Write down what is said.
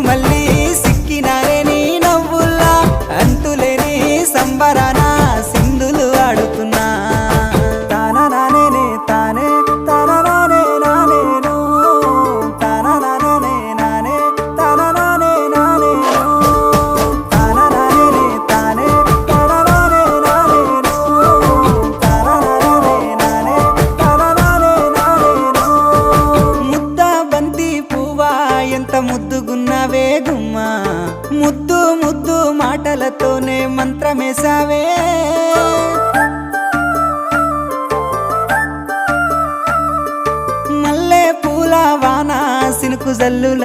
మళ్ళీ సిక్కినారే నీ నవ్వుల్లా అంతులేని సంబరాన సింధులు ఆడుతున్నా తాననానే తానే తాననానే నానేను తాననానే నానే తాననానే నానేను తాననానే తానే తాననానే నానేను తాననానే నానే తాననానే నానేను ముద్ద బంతి పువ్వా ఎంత ముద్దుగున్నావే గుమ్మా ముద్దు ముద్దు మాటలతోనే మంత్రమేసావే మల్లె పూల వాన సినుకు జల్లుల